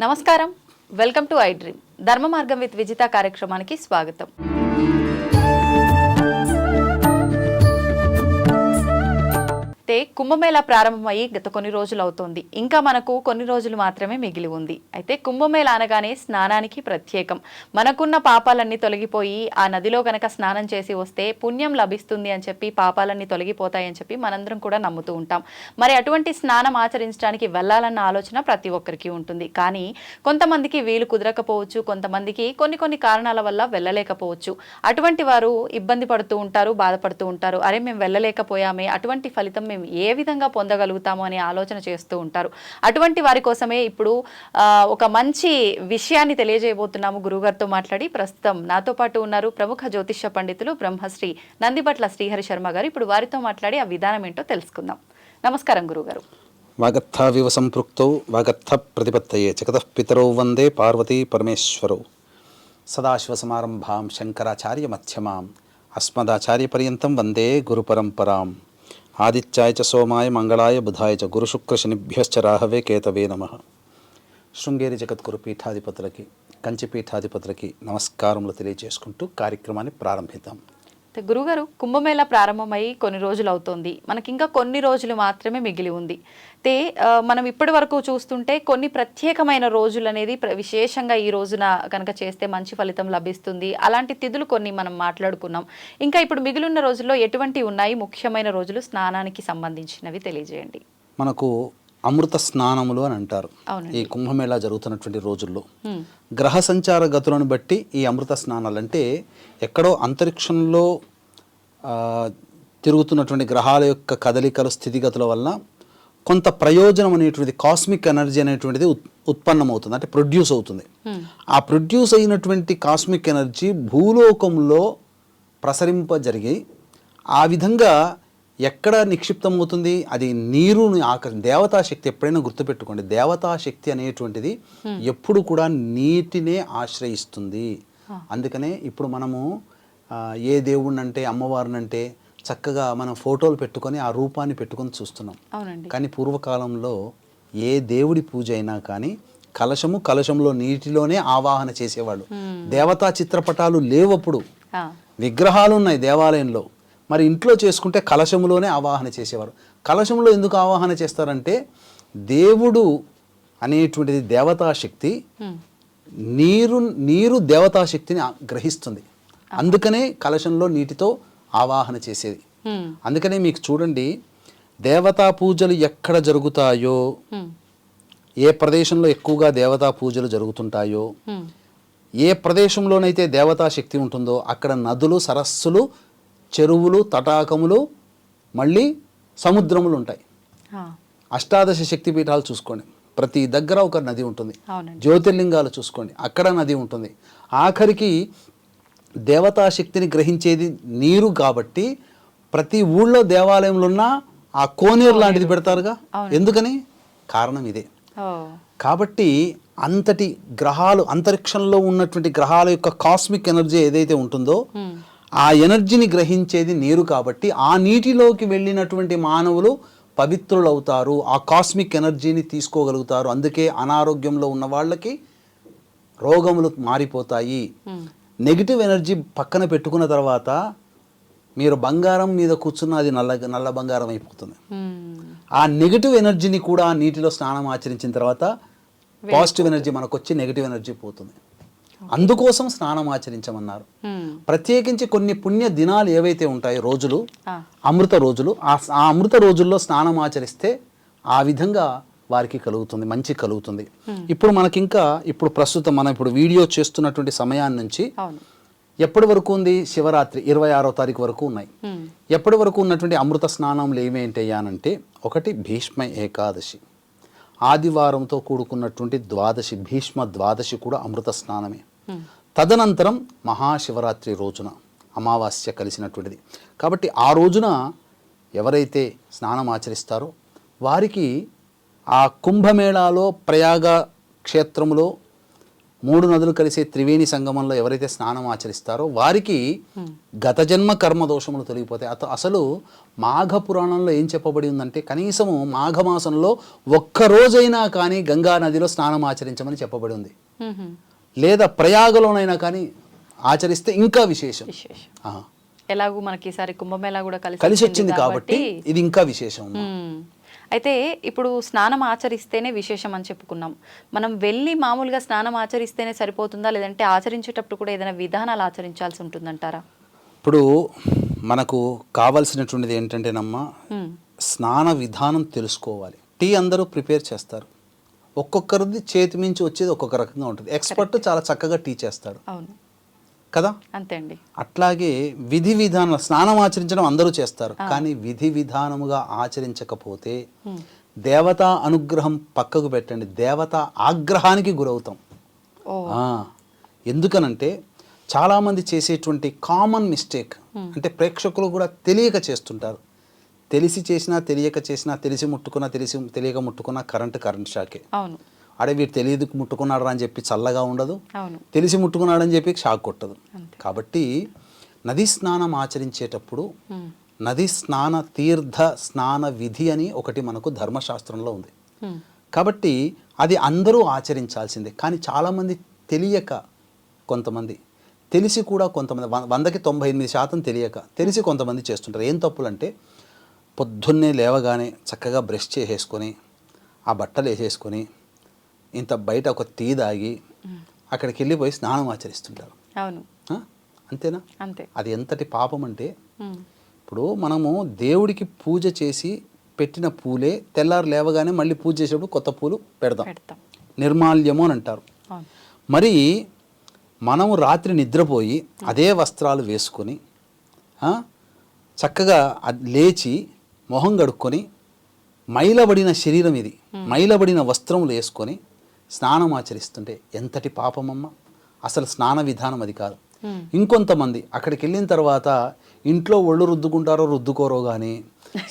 నమస్కారం, welcome to I dream. ధర్మ మార్గం విత్ విజిత కార్యక్రమానికి స్వాగతం. కుంభమేళా ప్రారంభమయ్యి గత కొన్ని రోజులు అవుతోంది. ఇంకా మనకు కొన్ని రోజులు మాత్రమే మిగిలి ఉంది. అయితే కుంభమేళా అనగానే స్నానానికి ప్రత్యేకం. మనకున్న పాపాలన్నీ తొలగిపోయి ఆ నదిలో గనక స్నానం చేసి వస్తే పుణ్యం లభిస్తుంది అని చెప్పి, పాపాలన్నీ తొలగిపోతాయని చెప్పి మనందరం కూడా నమ్ముతూ ఉంటాం. మరి అటువంటి స్నానం ఆచరించడానికి వెళ్ళాలన్న ఆలోచన ప్రతి ఒక్కరికి ఉంటుంది. కానీ కొంతమందికి వీలు కుదరకపోవచ్చు, కొంతమందికి కొన్ని కారణాల వల్ల వెళ్ళలేకపోవచ్చు. అటువంటి వారు ఇబ్బంది పడుతూ ఉంటారు, బాధపడుతూ ఉంటారు. అరే మేము వెళ్ళలేకపోయామే, అటువంటి ఫలితం మేము ఏ విధంగా పొందగలుగుతాము అనే ఆలోచన చేస్తూ ఉంటారు. అటువంటి వారి కోసమే ఇప్పుడు ఒక మంచి విషయాన్ని తెలియజేయబోతున్నాము. గురుగారితో మాట్లాడి ప్రస్తుతం నాతో పాటు ఉన్నారు ప్రముఖ జ్యోతిష్య పండితులు బ్రహ్మశ్రీ నందిబట్ల శ్రీహరి శర్మ గారు. ఇప్పుడు వారితో మాట్లాడి ఆ విధానం ఏంటో తెలుసుకుందాం. నమస్కారం గురుగారు. వాగర్థావివ సంపృక్తౌ వాగర్థ ప్రతిపత్తయే జగతః పితరౌ వందే పార్వతీ పరమేశ్వరౌ. సదాశివసమారంభాం శంకరాచార్య మధ్యమాం అస్మదాచార్య పర్యంతం వందే గురు పరంపరాం. ఆదిత్యాయ చ సోమాయ మంగళాయ బుధాయ చ గురుశుక్ర శనిభ్యశ్చ రాహవే కేతవే నమః. శృంగేరి జగద్గురు పీఠాధిపతులకి, కంచి పీఠాధిపతులకి నమస్కారములు తెలియజేసుకుంటూ కార్యక్రమాన్ని ప్రారంభిద్దాం. గురుగారు, కుంభమేళా ప్రారంభమై కొన్ని రోజులు అవుతోంది. మనకి ఇంకా కొన్ని రోజులు మాత్రమే మిగిలి ఉంది. అయితే మనం ఇప్పటి వరకు చూస్తుంటే కొన్ని ప్రత్యేకమైన రోజులు అనేది విశేషంగా ఈ రోజున కనుక చేస్తే మంచి ఫలితం లభిస్తుంది. అలాంటి తిథులు కొన్ని మనం మాట్లాడుకున్నాం. ఇంకా ఇప్పుడు మిగిలిన రోజుల్లో ఎటువంటి ఉన్నాయి ముఖ్యమైన రోజులు స్నానానికి సంబంధించినవి తెలియజేయండి. మనకు అమృత స్నానములు అని అంటారు ఈ కుంభమేళా జరుగుతున్నటువంటి రోజుల్లో. గ్రహ సంచార గతులను బట్టి ఈ అమృత స్నానాలు అంటే ఎక్కడో అంతరిక్షంలో తిరుగుతున్నటువంటి గ్రహాల యొక్క కదలికలు, స్థితిగతుల వల్ల కొంత ప్రయోజనం అనేటువంటిది, కాస్మిక్ ఎనర్జీ అనేటువంటిది ఉత్పన్నమవుతుంది, అంటే ప్రొడ్యూస్ అవుతుంది. ఆ ప్రొడ్యూస్ అయినటువంటి కాస్మిక్ ఎనర్జీ భూలోకంలో ప్రసరింప జరిగి ఆ విధంగా ఎక్కడ నిక్షిప్తమవుతుంది, అది నీరుని దేవతాశక్తి. ఎప్పుడైనా గుర్తుపెట్టుకోండి, దేవతాశక్తి అనేటువంటిది ఎప్పుడు కూడా నీటినే ఆశ్రయిస్తుంది. అందుకనే ఇప్పుడు మనము ఏ దేవుణ్ణంటే, అమ్మవారినంటే చక్కగా మనం ఫోటోలు పెట్టుకొని ఆ రూపాన్ని పెట్టుకొని చూస్తున్నాం. కానీ పూర్వకాలంలో ఏ దేవుడి పూజ అయినా కానీ కలశంలో నీటిలోనే ఆవాహన చేసేవాళ్ళు. దేవతా చిత్రపటాలు లేవప్పుడు, విగ్రహాలు ఉన్నాయి దేవాలయంలో. మరి ఇంట్లో చేసుకుంటే కలశములోనే ఆవాహన చేసేవారు. కలశంలో ఎందుకు ఆవాహన చేస్తారంటే దేవుడు అనేటువంటిది దేవతాశక్తి, నీరు దేవతాశక్తిని గ్రహిస్తుంది. అందుకనే కలశంలో నీటితో ఆవాహన చేసేది. అందుకనే మీకు చూడండి, దేవతా పూజలు ఎక్కడ జరుగుతాయో, ఏ ప్రదేశంలో ఎక్కువగా దేవతా పూజలు జరుగుతుంటాయో, ఏ ప్రదేశంలోనైతే దేవతాశక్తి ఉంటుందో అక్కడ నదులు, సరస్సులు, చెరువులు, తటాకములు, మళ్ళీ సముద్రములు ఉంటాయి. అష్టాదశ శక్తిపీఠాలు చూసుకోండి, ప్రతి దగ్గర ఒక నది ఉంటుంది. జ్యోతిర్లింగాలు చూసుకోండి, అక్కడ నది ఉంటుంది. ఆఖరికి దేవతాశక్తిని గ్రహించేది నీరు కాబట్టి ప్రతి ఊళ్ళో దేవాలయంలో ఉన్న ఆ కోనేరు లాంటిది పెడతారుగా. ఎందుకని? కారణం ఇదే. కాబట్టి అంతటి గ్రహాలు, అంతరిక్షంలో ఉన్నటువంటి గ్రహాల యొక్క కాస్మిక్ ఎనర్జీ ఏదైతే ఉంటుందో ఆ ఎనర్జీని గ్రహించేది నీరు కాబట్టి ఆ నీటిలోకి వెళ్ళినటువంటి మానవులు పవిత్రులవుతారు, ఆ కాస్మిక్ ఎనర్జీని తీసుకోగలుగుతారు. అందుకే అనారోగ్యంలో ఉన్న వాళ్ళకి రోగములు మారిపోతాయి. నెగిటివ్ ఎనర్జీ పక్కన పెట్టుకున్న తర్వాత మీరు బంగారం మీద కూర్చున్న అది నల్ల బంగారం అయిపోతుంది. ఆ నెగిటివ్ ఎనర్జీని కూడా నీటిలో స్నానం ఆచరించిన తర్వాత పాజిటివ్ ఎనర్జీ మనకు వచ్చి నెగిటివ్ ఎనర్జీ పోతుంది. అందుకోసం స్నానం ఆచరించమన్నారు. ప్రత్యేకించి కొన్ని పుణ్య దినాలు ఏవైతే ఉంటాయో, రోజులు, అమృత రోజులు, ఆ అమృత రోజుల్లో స్నానం ఆచరిస్తే ఆ విధంగా వారికి కలుగుతుంది, మంచి కలుగుతుంది. ఇప్పుడు మనకింకా ఇప్పుడు ప్రస్తుతం మనం ఇప్పుడు వీడియో చేస్తున్నటువంటి సమయాన్ని నుంచి ఎప్పటి వరకు ఉంది? శివరాత్రి 26వ తారీఖు వరకు ఉన్నాయి. ఎప్పటి వరకు ఉన్నటువంటి అమృత స్నానంలు ఏమేంటయ్యానంటే, ఒకటి భీష్మ ఏకాదశి, ఆదివారంతో కూడుకున్నటువంటి ద్వాదశి, భీష్మ ద్వాదశి కూడా అమృత స్నానమే. తదనంతరం మహాశివరాత్రి రోజున అమావాస్య కలిసినటువంటిది. కాబట్టి ఆ రోజున ఎవరైతే స్నానం ఆచరిస్తారో వారికి ఆ కుంభమేళాలో, ప్రయాగ క్షేత్రములో 3 నదులు కలిసే త్రివేణి సంగమంలో ఎవరైతే స్నానం ఆచరిస్తారో వారికి గత జన్మ కర్మ దోషములు తొలగిపోతాయి. అసలు మాఘ పురాణంలో ఏం చెప్పబడి ఉందంటే కనీసము మాఘమాసంలో ఒక్కరోజైనా కానీ గంగా నదిలో స్నానం ఆచరించమని చెప్పబడి ఉంది. లేదా ప్రయాగలోనైనా కానీ ఆచరిస్తే ఇంకా విశేషం. ఎలాగూ మనకి ఈసారి కుంభమేళా కూడా కలిసి వచ్చింది కాబట్టి ఇది ఇంకా విశేషం. అయితే ఇప్పుడు స్నానం ఆచరిస్తేనే విశేషం అని చెప్పుకున్నాం. మనం వెళ్ళి మామూలుగా స్నానం ఆచరిస్తేనే సరిపోతుందా, లేదంటే ఆచరించేటప్పుడు కూడా ఏదైనా విధానాలు ఆచరించాల్సి ఉంటుందంటారా? ఇప్పుడు మనకు కావాల్సినటువంటిది ఏంటంటేనమ్మా, స్నాన విధానం తెలుసుకోవాలి. టీ అందరూ ప్రిపేర్ చేస్తారు, ఒక్కొక్కరిది చేతి మించి వచ్చేది ఒక్కొక్క రకంగా ఉంటుంది. ఎక్స్పర్ట్ చాలా చక్కగా టీ చేస్తాడు. అవును కదా, అంతే అండి. అట్లాగే విధి విధానం స్నానం ఆచరించడం అందరూ చేస్తారు, కానీ విధి విధానముగా ఆచరించకపోతే దేవతా అనుగ్రహం పక్కకు పెట్టండి, దేవతా ఆగ్రహానికి గురవుతాం. ఎందుకనంటే చాలామంది చేసేటువంటి కామన్ మిస్టేక్ అంటే ప్రేక్షకులు కూడా తెలియక చేస్తుంటారు. తెలిసి చేసినా తెలియక చేసినా, తెలిసి ముట్టుకున్నా తెలియక ముట్టుకున్నా కరెంట్ షాకే. అవును, అడే వీడు తెలియదు ముట్టుకున్నాడు అని చెప్పి చల్లగా ఉండదు, అవును, తెలిసి ముట్టుకున్నాడని చెప్పి షాక్ కొట్టదు. కాబట్టి నది స్నానం ఆచరించేటప్పుడు నది స్నాన తీర్థ స్నాన విధి అని ఒకటి మనకు ధర్మశాస్త్రంలో ఉంది. కాబట్టి అది అందరూ ఆచరించాల్సిందే. కానీ చాలామంది తెలియక, కొంతమంది తెలిసి కూడా, కొంతమంది 100కి 98% తెలియక, తెలిసి కొంతమంది చేస్తుంటారు. ఏం తప్పులంటే పొద్దున్నే లేవగానే చక్కగా బ్రష్ చేసేసుకొని ఆ బట్టలు వేసేసుకొని ఇంత బయట ఒక టీ తాగి అక్కడికి వెళ్ళిపోయి స్నానం ఆచరిస్తుంటారు. అవును, అంతేనా? అంతే. అది ఎంతటి పాపం అంటే, ఇప్పుడు మనము దేవుడికి పూజ చేసి పెట్టిన పూలే తెల్లారు లేవగానే మళ్ళీ పూజ చేసేటప్పుడు కొత్త పూలు పెడతాం, నిర్మాల్యము అని అంటారు. మరి మనము రాత్రి నిద్రపోయి అదే వస్త్రాలు వేసుకొని చక్కగా లేచి మొహం కడుక్కొని మైలబడిన శరీరం ఇది, మైలబడిన వస్త్రములు వేసుకొని స్నానం ఆచరిస్తుంటే ఎంతటి పాపమమ్మ. అసలు స్నాన విధానం అది కాదు. ఇంకొంతమంది అక్కడికి వెళ్ళిన తర్వాత ఇంట్లో ఒళ్ళు రుద్దుకుంటారో రుద్దుకోరో కానీ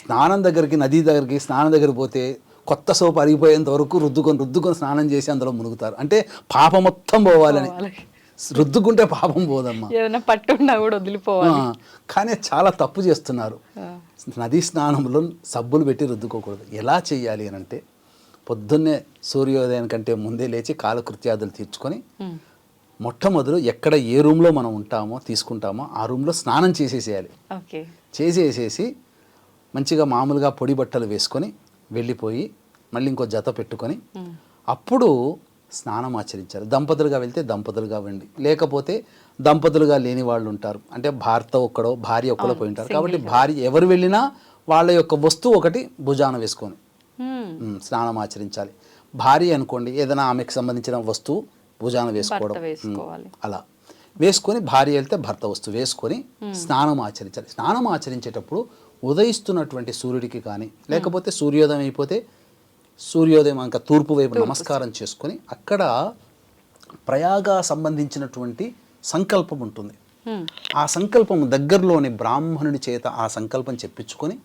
స్నానం దగ్గరికి, నది దగ్గరికి, స్నానం దగ్గరికి పోతే కొత్త సోపు అరిగిపోయేంత వరకు రుద్దుకొని స్నానం చేసి అందులో మునుగుతారు. అంటే పాపం మొత్తం పోవాలని. రుద్దుకుంటే పాపం పోదమ్మా, ఏదైనా పట్టున్నా కూడా వదిలిపోవాలి. కానీ చాలా తప్పు చేస్తున్నారు. నదీ స్నానంలో సబ్బులు పెట్టి రుద్దుకోకూడదు. ఎలా చేయాలి అని అంటే పొద్దున్నే సూర్యోదయం కంటే ముందే లేచి కాలకృత్యాదులు తీర్చుకొని మొట్టమొదలు ఎక్కడ ఏ రూమ్లో మనం ఉంటామో తీసుకుంటామో ఆ రూమ్లో స్నానం చేసేసేయాలి. చేసేసేసి మంచిగా మామూలుగా పొడి బట్టలు వేసుకొని వెళ్ళిపోయి మళ్ళీ ఇంకో జత పెట్టుకొని అప్పుడు స్నానం ఆచరించాలి. దంపతులుగా వెళ్తే దంపతులుగా వెండి, లేకపోతే దంపతులుగా లేని వాళ్ళు ఉంటారు, అంటే భర్త ఒక్కడో భార్య ఒక్కడో పోయి ఉంటారు. కాబట్టి భార్య ఎవరు వెళ్ళినా వాళ్ళ యొక్క వస్తువు ఒకటి భుజాన వేసుకొని స్నానం ఆచరించాలి. భార్య అనుకోండి, ఏదైనా ఆమెకు సంబంధించిన వస్తువు భుజాన వేసుకోవడం, అలా వేసుకొని భార్య వెళ్తే భర్త వస్తువు వేసుకొని స్నానం ఆచరించాలి. స్నానం ఆచరించేటప్పుడు ఉదయిస్తున్నటువంటి సూర్యుడికి కానీ, లేకపోతే సూర్యోదయం అయిపోతే సూర్యోదయం ఇంకా తూర్పు వైపు నమస్కారం చేసుకొని అక్కడ ప్రయాగ సంబంధించినటువంటి సంకల్పం ఉంటుంది. ఆ సంకల్పం దగ్గరలోని బ్రాహ్మణుడి చేత ఆ సంకల్పం చెప్పించుకొని,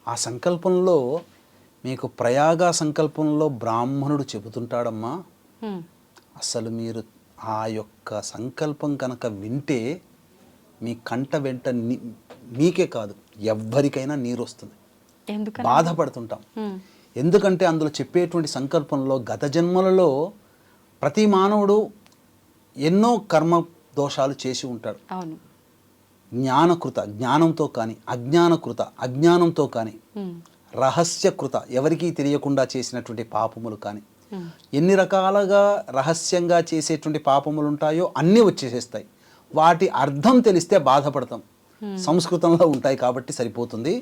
ఆ సంకల్పంలో మీకు ప్రయాగ సంకల్పంలో బ్రాహ్మణుడు చెబుతుంటాడమ్మా, అసలు మీరు ఆ యొక్క సంకల్పం కనుక వింటే మీ కంట వెంట మీకే కాదు ఎవ్వరికైనా నీరు వస్తుంది. బాధపడుతుంటాం, ఎందుకంటే అందులో చెప్పేటువంటి సంకల్పంలో గత జన్మలలో ప్రతి మానవుడు ఎన్నో కర్మ దోషాలు చేసి ఉంటాడు. జ్ఞానకృత జ్ఞానంతో కానీ, అజ్ఞానకృత అజ్ఞానంతో కానీ, రహస్యకృత ఎవరికీ తెలియకుండా చేసినటువంటి పాపములు కానీ, ఎన్ని రకాలుగా రహస్యంగా చేసేటువంటి పాపములు ఉంటాయో అన్నీ వచ్చేసేస్తాయి. వాటి అర్థం తెలిస్తే బాధపడతాం. సంస్కృతంలో ఉంటాయి కాబట్టి సరిపోతుంది.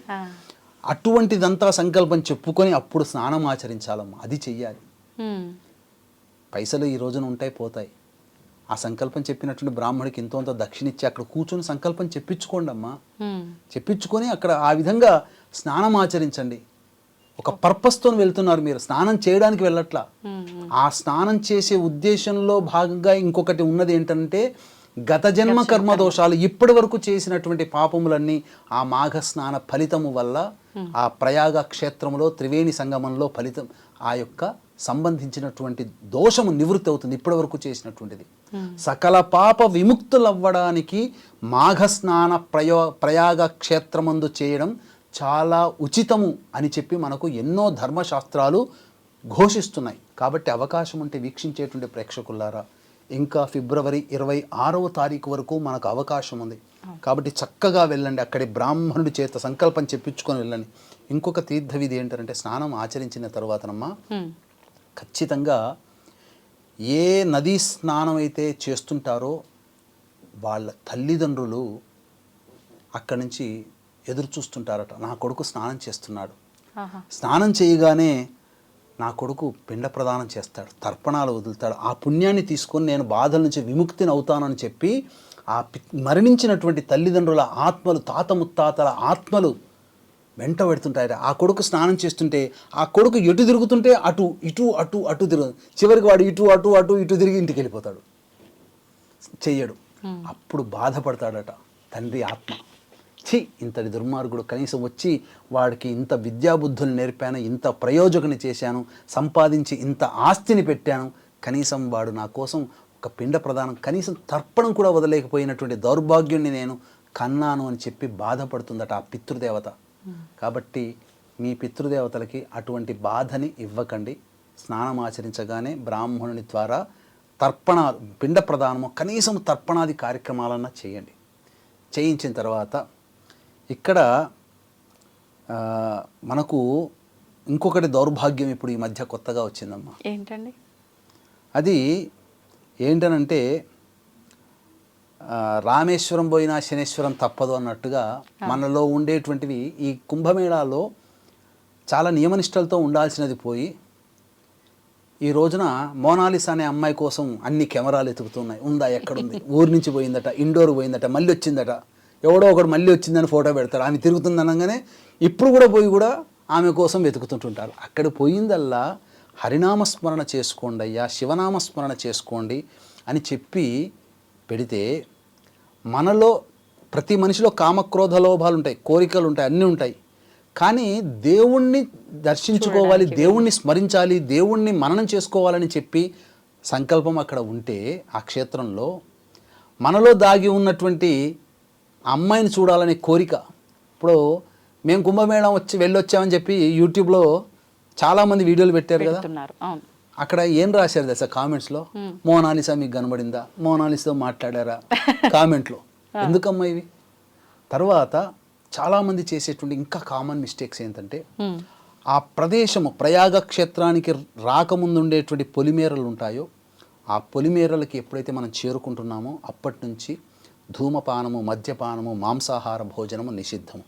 అటువంటిదంతా సంకల్పం చెప్పుకొని అప్పుడు స్నానం ఆచరించాలమ్మా, అది చెయ్యాలి. పైసలు ఈ రోజున ఉంటాయి పోతాయి. ఆ సంకల్పం చెప్పినటువంటి బ్రాహ్మడికి ఇంత దక్షిణ ఇచ్చి అక్కడ కూర్చొని సంకల్పం చెప్పించుకోండి అమ్మా. చెప్పించుకొని అక్కడ ఆ విధంగా స్నానం ఆచరించండి. ఒక పర్పస్తో వెళ్తున్నారు మీరు, స్నానం చేయడానికి వెళ్ళట్లా. ఆ స్నానం చేసే ఉద్దేశంలో భాగంగా ఇంకొకటి ఉన్నది ఏంటంటే గత జన్మ కర్మ దోషాలు ఇప్పటి వరకు చేసినటువంటి పాపములన్నీ ఆ మాఘ స్నాన ఫలితము వల్ల ఆ ప్రయాగ క్షేత్రంలో త్రివేణి సంగమంలో ఫలితం ఆ యొక్క సంబంధించినటువంటి దోషము నివృత్తి అవుతుంది ఇప్పటి వరకు చేసినటువంటిది. సకల పాప విముక్తులవ్వడానికి మాఘ స్నాన ప్రయాగ క్షేత్రమందు చేయడం చాలా ఉచితము అని చెప్పి మనకు ఎన్నో ధర్మశాస్త్రాలు ఘోషిస్తున్నాయి. కాబట్టి అవకాశం ఉంటే వీక్షించేటువంటి ప్రేక్షకులారా, ఇంకా ఫిబ్రవరి 26వ తారీఖు వరకు మనకు అవకాశం ఉంది. కాబట్టి చక్కగా వెళ్ళండి, అక్కడి బ్రాహ్మణుడి చేత సంకల్పం చెప్పించుకొని వెళ్ళండి. ఇంకొక తీర్థ విధి ఏంటంటే స్నానం ఆచరించిన తర్వాతనమ్మా ఖచ్చితంగా ఏ నదీ స్నానం అయితే చేస్తుంటారో వాళ్ళ తల్లిదండ్రులు అక్కడి నుంచి ఎదురు చూస్తుంటారట. నా కొడుకు స్నానం చేస్తున్నాడు, స్నానం చేయగానే నా కొడుకు పిండ ప్రదానం చేస్తాడు, తర్పణాలు వదులుతాడు, ఆ పుణ్యాన్ని తీసుకొని నేను బాధల నుంచి విముక్తిని అవుతానని చెప్పి ఆ మరణించినటువంటి తల్లిదండ్రుల ఆత్మలు, తాత ముత్తాతల ఆత్మలు వెంట పెడుతుంటాయట. ఆ కొడుకు స్నానం చేస్తుంటే ఆ కొడుకు ఎటు తిరుగుతుంటే అటు ఇటు అటు అటు తిరుగు, చివరికి వాడు ఇటు అటు అటు ఇటు తిరిగి ఇంటికి వెళ్ళిపోతాడు, చెయ్యడు. అప్పుడు బాధపడతాడట తండ్రి ఆత్మ. ఇంతటి దుర్మార్గుడు, కనీసం వచ్చి వాడికి ఇంత విద్యాబుద్ధులు నేర్పాను, ఇంత ప్రయోజకుని చేశాను, సంపాదించి ఇంత ఆస్తిని పెట్టాను, కనీసం వాడు నా కోసం ఒక పిండ ప్రదానం, కనీసం తర్పణం కూడా వదలేకపోయినటువంటి దౌర్భాగ్యుణ్ణి నేను కన్నాను అని చెప్పి బాధపడుతుందట ఆ పితృదేవత. కాబట్టి మీ పితృదేవతలకి అటువంటి బాధని ఇవ్వకండి. స్నానం ఆచరించగానే బ్రాహ్మణుని ద్వారా తర్పణ, పిండ ప్రదానము, కనీసం తర్పణాది కార్యక్రమాలన్నా చేయండి. చేయించిన తర్వాత ఇక్కడ మనకు ఇంకొకటి దౌర్భాగ్యం ఇప్పుడు ఈ మధ్య కొత్తగా వచ్చిందమ్మా. ఏంటండి అది? ఏంటనంటే రామేశ్వరం పోయినా శనేశ్వరం తప్పదు అన్నట్టుగా మనలో ఉండేటువంటివి ఈ కుంభమేళాలో చాలా నియమనిష్టలతో ఉండాల్సినది పోయి ఈ రోజున మోనాలిసా అనే అమ్మాయి కోసం అన్ని కెమెరాలు ఎతుకుతున్నాయి. ఉందా, ఎక్కడుంది, ఊరి నుంచి పోయిందట, ఇండోర్ పోయిందట, మళ్ళీ వచ్చిందట, ఎవడో ఒకడు మళ్ళీ వచ్చిందని ఫోటో పెడతాడు. ఆమె తిరుగుతుంది అనగానే ఇప్పుడు కూడా పోయి కూడా ఆమె కోసం వెతుకుతుంటుంటారు. అక్కడ పోయిందల్లా హరినామస్మరణ చేసుకోండి అయ్యా, శివనామస్మరణ చేసుకోండి అని చెప్పి పెడితే, మనలో ప్రతి మనిషిలో కామక్రోధ లోభాలు ఉంటాయి, కోరికలు ఉంటాయి, అన్నీ ఉంటాయి. కానీ దేవుణ్ణి దర్శించుకోవాలి, దేవుణ్ణి స్మరించాలి, దేవుణ్ణి మననం చేసుకోవాలని చెప్పి సంకల్పం అక్కడ ఉంటే ఆ క్షేత్రంలో మనలో దాగి ఉన్నటువంటి అమ్మాయిని చూడాలనే కోరిక. ఇప్పుడు మేము కుంభమేళం వెళ్ళొచ్చామని చెప్పి యూట్యూబ్లో చాలామంది వీడియోలు పెట్టారు కదా, అక్కడ ఏం రాశారు దశ కామెంట్స్లో? మోనాలిసా మీకు కనబడిందా, మోనాలిసాతో మాట్లాడారా కామెంట్లో. ఎందుకమ్మా ఇవి? తర్వాత చాలామంది చేసేటువంటి ఇంకా కామన్ మిస్టేక్స్ ఏంటంటే, ఆ ప్రదేశము ప్రయాగ క్షేత్రానికి రాకముందు ఉండేటువంటి పొలిమేరలు ఉంటాయో ఆ పొలిమేరలకి ఎప్పుడైతే మనం చేరుకుంటున్నామో అప్పటి నుంచి ధూమపానము, మద్యపానము, మాంసాహార భోజనము నిషిద్ధము.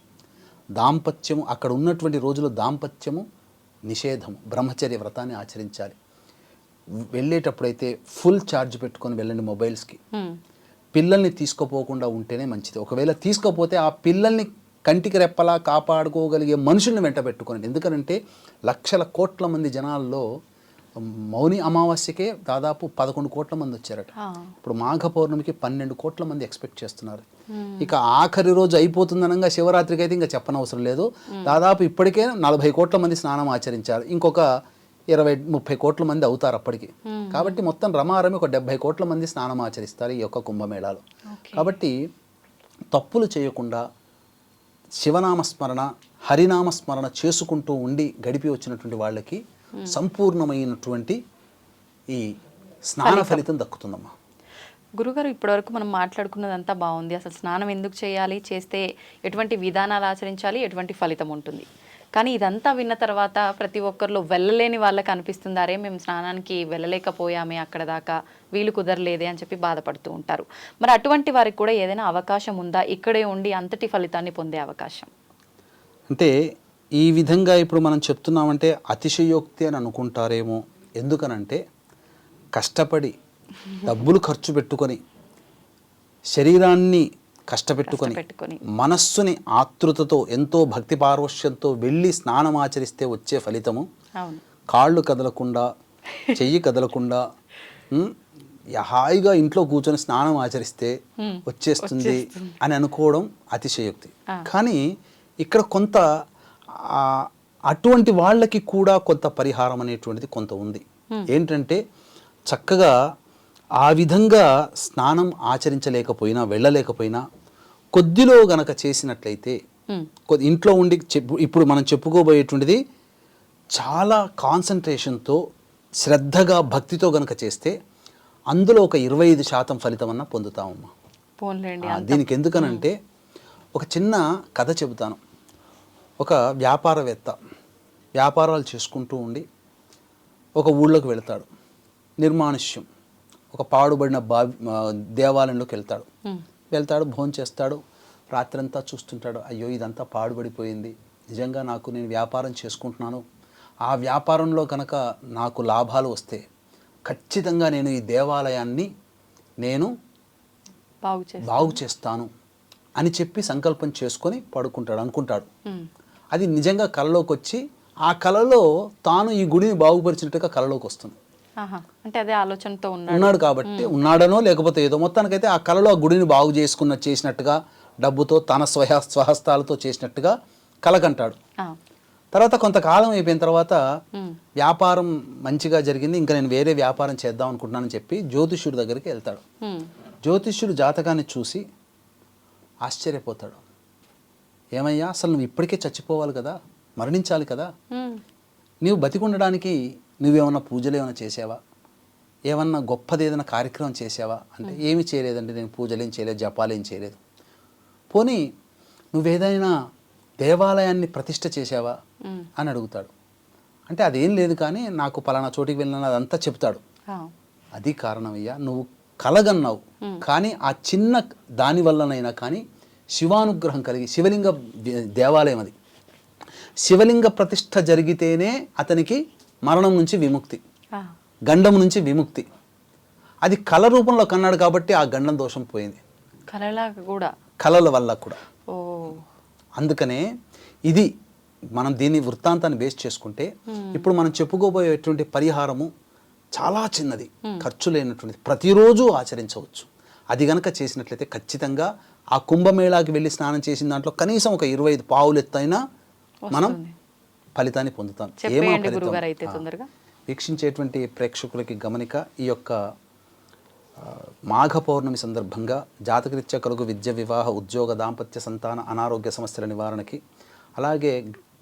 దాంపత్యము, అక్కడ ఉన్నటువంటి రోజులు దాంపత్యము నిషేధము. బ్రహ్మచర్య వ్రతాన్ని ఆచరించాలి. వెళ్ళేటప్పుడైతే ఫుల్ ఛార్జ్ పెట్టుకొని వెళ్ళండి మొబైల్స్కి. పిల్లల్ని తీసుకోపోకుండా ఉంటేనే మంచిది. ఒకవేళ తీసుకోపోతే ఆ పిల్లల్ని కంటికి రెప్పలా కాపాడుకోగలిగే మనుషుల్ని వెంట పెట్టుకోండి. ఎందుకంటే లక్షల కోట్ల మంది జనాల్లో మౌని అమావాస్యకే దాదాపు 11 కోట్ల మంది వచ్చారట. ఇప్పుడు మాఘ పౌర్ణమికి 12 కోట్ల మంది ఎక్స్పెక్ట్ చేస్తున్నారు. ఇక ఆఖరి రోజు అయిపోతుందనగా శివరాత్రికి అయితే ఇంకా చెప్పనవసరం లేదు. దాదాపు ఇప్పటికే 40 కోట్ల మంది స్నానం ఆచరించారు. ఇంకొక 20-30 కోట్ల మంది అవుతారు అప్పటికి. కాబట్టి మొత్తం రమారమి ఒక 70 కోట్ల మంది స్నానం ఆచరిస్తారు ఈ యొక్క కుంభమేళాలో. కాబట్టి తప్పులు చేయకుండా శివనామస్మరణ, హరినామస్మరణ చేసుకుంటూ ఉండి గడిపి వచ్చినటువంటి వాళ్ళకి సంపూర్ణమైనటువంటి ఈ స్నాన ఫలితం దక్కుతుందమ్మా. గురుగారు, ఇప్పటివరకు మనం మాట్లాడుకున్నదంతా బాగుంది. అసలు స్నానం ఎందుకు చేయాలి, చేస్తే ఎటువంటి విధానాలు ఆచరించాలి, ఎటువంటి ఫలితం ఉంటుంది. కానీ ఇదంతా విన్న తర్వాత ప్రతి ఒక్కరిలో వెళ్ళలేని వాళ్ళకి అనిపిస్తుంది, అరే మేము స్నానానికి వెళ్ళలేకపోయామే, అక్కడ దాకా వీలు కుదరలేదే అని చెప్పి బాధపడుతూ ఉంటారు. మరి అటువంటి వారికి కూడా ఏదైనా అవకాశం ఉందా, ఇక్కడే ఉండి అంతటి ఫలితాన్ని పొందే అవకాశం? అంటే ఈ విధంగా ఇప్పుడు మనం చెప్తున్నామంటే అతిశయోక్తి అని అనుకుంటారేమో. ఎందుకనంటే కష్టపడి డబ్బులు ఖర్చు పెట్టుకొని, శరీరాన్ని కష్టపెట్టుకొని, మనస్సుని ఆతృతతో ఎంతో భక్తి పార్వశ్యంతో వెళ్ళి స్నానం ఆచరిస్తే వచ్చే ఫలితము కాళ్ళు కదలకుండా, చెయ్యి కదలకుండా, హాయిగా ఇంట్లో కూర్చొని స్నానం ఆచరిస్తే వచ్చేస్తుంది అని అనుకోవడం అతిశయోక్తి. కానీ ఇక్కడ కొంత అటువంటి వాళ్ళకి కూడా కొంత పరిహారం అనేటువంటిది కొంత ఉంది. ఏంటంటే చక్కగా ఆ విధంగా స్నానం ఆచరించలేకపోయినా వెళ్ళలేకపోయినా కొద్దిలో గనక చేసినట్లయితే ఇంట్లో ఉండి ఇప్పుడు మనం చెప్పుకోబోయేటువంటిది చాలా కాన్సన్ట్రేషన్తో శ్రద్ధగా భక్తితో గనక చేస్తే అందులో ఒక 25% ఫలితం అన్న పొందుతామమ్మా. దీనికి ఎందుకనంటే ఒక చిన్న కథ చెబుతాను. ఒక వ్యాపారవేత్త వ్యాపారాలు చేసుకుంటూ ఉండి ఒక ఊళ్ళోకి వెళ్తాడు. నిర్మానుష్యం ఒక పాడుబడిన దేవాలయంలోకి వెళ్తాడు, భోంచేస్తాడు. రాత్రంతా చూస్తుంటాడు, అయ్యో ఇదంతా పాడుబడిపోయింది, నిజంగా నేను వ్యాపారం చేసుకుంటున్నాను, ఆ వ్యాపారంలో కనుక నాకు లాభాలు వస్తే ఖచ్చితంగా నేను ఈ దేవాలయాన్ని బాగు చేస్తాను అని చెప్పి సంకల్పం చేసుకొని అనుకుంటాడు. అది నిజంగా కలలోకి వచ్చి ఆ కలలో తాను ఈ గుడిని బాగుపరిచినట్టుగా కలలోకి వస్తుంది. అంటే అదే ఆలోచనతో ఉన్నాడు కాబట్టి, ఉన్నాడనో లేకపోతే ఏదో మొత్తానికైతే ఆ కలలో ఆ గుడిని బాగు చేసినట్టుగా డబ్బుతో తన స్వహస్తాలతో చేసినట్టుగా కలకంటాడు. తర్వాత కొంతకాలం అయిపోయిన తర్వాత వ్యాపారం మంచిగా జరిగింది, ఇంకా నేను వేరే వ్యాపారం చేద్దాం అనుకుంటున్నానని చెప్పి జ్యోతిష్యుడి దగ్గరికి వెళ్తాడు. జ్యోతిష్యుడు జాతకాన్ని చూసి ఆశ్చర్యపోతాడు. ఏమయ్యా, అసలు నువ్వు ఇప్పటికే చచ్చిపోవాలి కదా, మరణించాలి కదా, నీవు బతికుండడానికి నువ్వేమన్నా పూజలు ఏమైనా చేసావా, ఏమన్నా గొప్పది ఏదైనా కార్యక్రమం చేసావా అంటే ఏమి చేయలేదండి, నేను పూజలేం చేయలేదు, జపాలేం చేయలేదు. పోనీ నువ్వేదైనా దేవాలయాన్ని ప్రతిష్ఠ చేసావా అని అడుగుతాడు. అంటే అదేం లేదు, కానీ నాకు పలానా చోటికి వెళ్ళిన అదంతా చెప్తాడు. అది కారణమయ్యా, నువ్వు కలగన్నావు, కానీ ఆ చిన్న దాని వల్లనైనా కానీ శివానుగ్రహం కలిగి, శివలింగ దేవాలయం అది, శివలింగ ప్రతిష్ఠ జరిగితేనే అతనికి మరణం నుంచి విముక్తి, గండం నుంచి విముక్తి. అది కళ రూపంలో కన్నాడు కాబట్టి ఆ గండం దోషం పోయింది, కళల వల్ల కూడా. అందుకనే ఇది మనం దీని వృత్తాంతాన్ని బేస్ చేసుకుంటే ఇప్పుడు మనం చెప్పుకోబోయేటువంటి పరిహారము చాలా చిన్నది, ఖర్చు లేనటువంటిది, ప్రతిరోజు ఆచరించవచ్చు. అది గనక చేసినట్లయితే ఖచ్చితంగా ఆ కుంభమేళాకి వెళ్ళి స్నానం చేసిన దాంట్లో కనీసం ఒక 25 పావులు ఎత్తైనా మనం ఫలితాన్ని పొందుతాం. వీక్షించేటువంటి ప్రేక్షకులకి గమనిక, ఈ యొక్క మాఘ పౌర్ణమి సందర్భంగా జాతకరీత్యా కలుగు విద్య, వివాహ, ఉద్యోగ, దాంపత్య, సంతాన, అనారోగ్య సమస్యల నివారణకి, అలాగే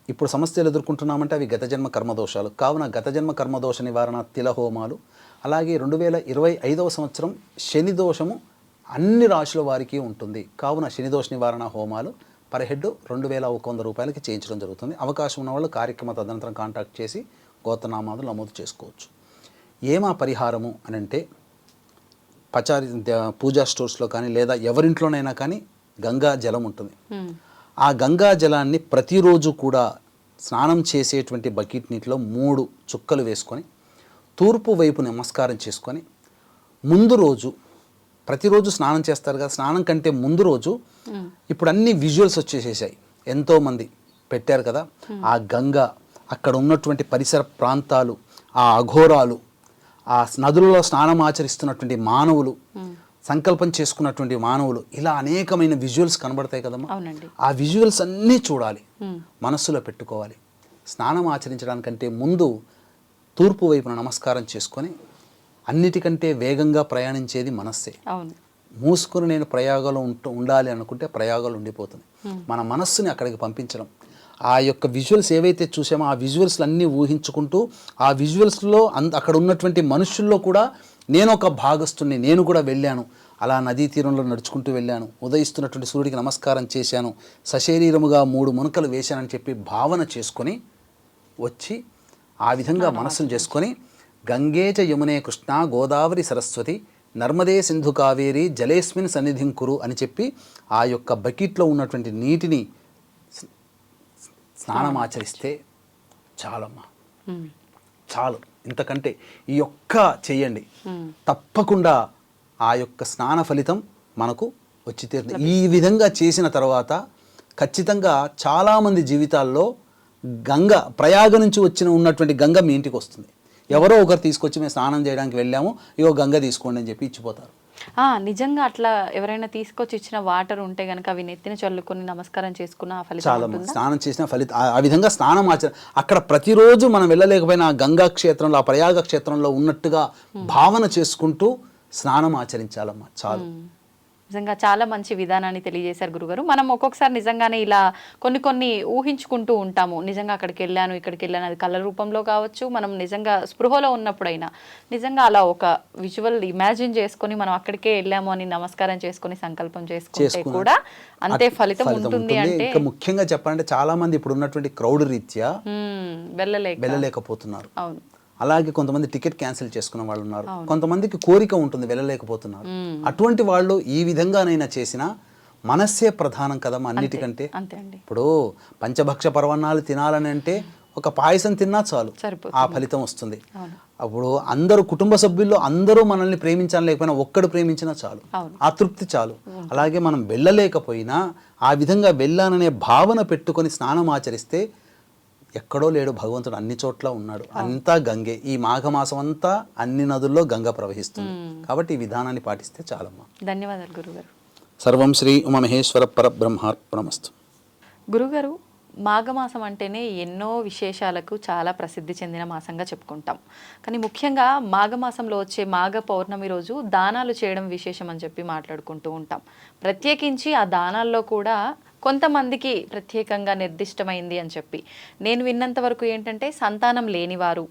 ఇప్పుడు సమస్యలు ఎదుర్కొంటున్నామంటే అవి గత జన్మ కర్మదోషాలు కావున గత జన్మ కర్మదోష నివారణ తిల హోమాలు, అలాగే 2025వ సంవత్సరం శని దోషము అన్ని రాశుల వారికి ఉంటుంది కావున శని దోష నివారణ హోమాలు పర్ హెడ్ 2100 రూపాయలకి చేయించడం జరుగుతుంది. అవకాశం ఉన్న వాళ్ళు కార్యక్రమ తదనంతరం కాంటాక్ట్ చేసి గోత్రనామాలు నమోదు చేసుకోవచ్చు. ఏమా పరిహారము అని అంటే, పచారి పూజా స్టోర్స్లో కానీ లేదా ఎవరింట్లోనైనా కానీ గంగా జలం ఉంటుంది. ఆ గంగా జలాన్ని ప్రతిరోజు కూడా స్నానం చేసేటువంటి బకెట్ నీటిలో 3 చుక్కలు వేసుకొని తూర్పు వైపు నమస్కారం చేసుకొని ముందు రోజు, ప్రతిరోజు స్నానం చేస్తారు కదా, స్నానం కంటే ముందు రోజు ఇప్పుడు అన్ని విజువల్స్ వచ్చేసేసాయి, ఎంతోమంది పెట్టారు కదా, ఆ గంగా, అక్కడ ఉన్నటువంటి పరిసర ప్రాంతాలు, ఆ అఘోరాలు, ఆ నదులలో స్నానం ఆచరిస్తున్నటువంటి మానవులు, సంకల్పం చేసుకున్నటువంటి మానవులు, ఇలా అనేకమైన విజువల్స్ కనబడతాయి కదమ్మా. ఆ విజువల్స్ అన్నీ చూడాలి, మనస్సులో పెట్టుకోవాలి. స్నానం ఆచరించడానికంటే ముందు తూర్పు వైపున నమస్కారం చేసుకొని, అన్నిటికంటే వేగంగా ప్రయాణించేది మనస్సే. మూసుకుని నేను ప్రయాగంలో ఉండాలి అనుకుంటే ప్రయాగంలో ఉండిపోతుంది. మన మనస్సుని అక్కడికి పంపించడం, ఆ యొక్క విజువల్స్ ఏవైతే చూసామో ఆ విజువల్స్ అన్నీ ఊహించుకుంటూ, ఆ విజువల్స్లో అక్కడ ఉన్నటువంటి మనుషుల్లో కూడా నేను ఒక భాగస్తుని, నేను కూడా వెళ్ళాను, అలా నదీ తీరంలో నడుచుకుంటూ వెళ్ళాను, ఉదయిస్తున్నటువంటి సూర్యుడికి నమస్కారం చేశాను, సశరీరముగా 3 మునకలు వేశానని చెప్పి భావన చేసుకొని వచ్చి ఆ విధంగా మనస్సును చేసుకొని గంగేచ యమునే కృష్ణ గోదావరి సరస్వతి నర్మదే సింధు కావేరి జలేస్మిన్ సన్నిధిం కురు అని చెప్పి ఆ యొక్క బకెట్లో ఉన్నటువంటి నీటిని స్నానం ఆచరిస్తే చాలమ్మా, చాలు. ఇంతకంటే ఈ ఒక్క చెయ్యండి, తప్పకుండా ఆ యొక్క స్నాన ఫలితం మనకు వచ్చి తీరుతుంది. ఈ విధంగా చేసిన తర్వాత ఖచ్చితంగా చాలామంది జీవితాల్లో గంగ, ప్రయాగ నుంచి ఉన్నటువంటి గంగ మీ ఇంటికి వస్తుంది. ఎవరో ఒకరు తీసుకొచ్చి మేము స్నానం చేయడానికి వెళ్ళాము, ఇగో గంగ తీసుకోండి అని చెప్పి ఇచ్చిపోతారు. నిజంగా అట్లా ఎవరైనా తీసుకొచ్చి ఇచ్చిన వాటర్ ఉంటే గనక అవి నెత్తిన చల్లుకొని నమస్కారం చేసుకున్న ఆ ఫలితం చాలా ఉంటుందా? స్నానం చేసిన ఫలితం ఆ విధంగా స్నానం అక్కడ ప్రతిరోజు మనం వెళ్ళలేకపోయినా ఆ గంగా క్షేత్రంలో, ఆ ప్రయాగ క్షేత్రంలో ఉన్నట్టుగా భావన చేసుకుంటూ స్నానం ఆచరించాలమ్మా, చాలు. నిజంగా చాలా మంచి విధానాన్ని తెలియజేశారు గురుగారు. మనం ఒక్కొక్కసారి నిజంగానే ఇలా కొన్ని ఊహించుకుంటూ ఉంటాము. నిజంగా అక్కడికి వెళ్ళాను, ఇక్కడికి వెళ్ళాను, అది కళ రూపంలో కావచ్చు, మనం నిజంగా స్పృహలో ఉన్నప్పుడైనా నిజంగా అలా ఒక విజువల్ ఇమాజిన్ చేసుకొని మనం అక్కడికే వెళ్ళాము అని నమస్కారం చేసుకొని సంకల్పం చేసుకుంటే కూడా అంతే ఫలితం ఉంటుంది. అంటే ఇంకా ముఖ్యంగా చెప్పాలంటే చాలా మంది ఇప్పుడు ఉన్నటువంటి క్రౌడ్ రీత్యా వెళ్ళలేకపోతున్నారు. అవును. అలాగే కొంతమంది టికెట్ క్యాన్సిల్ చేసుకున్న వాళ్ళు ఉన్నారు, కొంతమందికి కోరిక ఉంటుంది వెళ్ళలేకపోతున్నారు. అటువంటి వాళ్ళు ఈ విధంగానైనా చేసినా మనస్సే ప్రధానం కదమ్మా అన్నిటికంటే. ఇప్పుడు పంచభక్ష పర్వణాలు తినాలని అంటే ఒక పాయసం తిన్నా చాలు, ఆ ఫలితం వస్తుంది. అప్పుడు అందరూ కుటుంబ సభ్యుల్లో అందరూ మనల్ని ప్రేమించాలని లేకపోయినా ఒక్కడు ప్రేమించినా చాలు, ఆ తృప్తి చాలు. అలాగే మనం వెళ్ళలేకపోయినా ఆ విధంగా వెళ్ళాననే భావన పెట్టుకొని స్నానం ఆచరిస్తే ఎక్కడో లేడు భగవంతుడు, అన్ని చోట్ల ఉన్నాడు, అంతా గంగే. ఈ మాఘమాసం అంతా అన్ని నదుల్లో గంగ ప్రవహిస్తుంది. కాబట్టి ఈ విధానాన్ని పాటిస్తే చాలమ్మా. ధన్యవాదాలు గురుగారు. సర్వం శ్రీ ఉమామహేశ్వర పరబ్రహ్మార్పణమస్తు. గురుగారు, మాఘమాసం అంటేనే ఎన్నో విశేషాలకు చాలా ప్రసిద్ధి చెందిన మాసంగా చెప్పుకుంటాం. కానీ ముఖ్యంగా మాఘమాసంలో వచ్చే మాఘ పౌర్ణమి రోజు దానాలు చేయడం విశేషం అని చెప్పి మాట్లాడుకుంటూ ఉంటాం. ప్రత్యేకించి ఆ దానాల్లో కూడా కొంతమందికి ప్రత్యేకంగా నిర్దిష్టమైంది అని చెప్పి నేను విన్నంత వరకు ఏంటంటే సంతానం లేనివారు,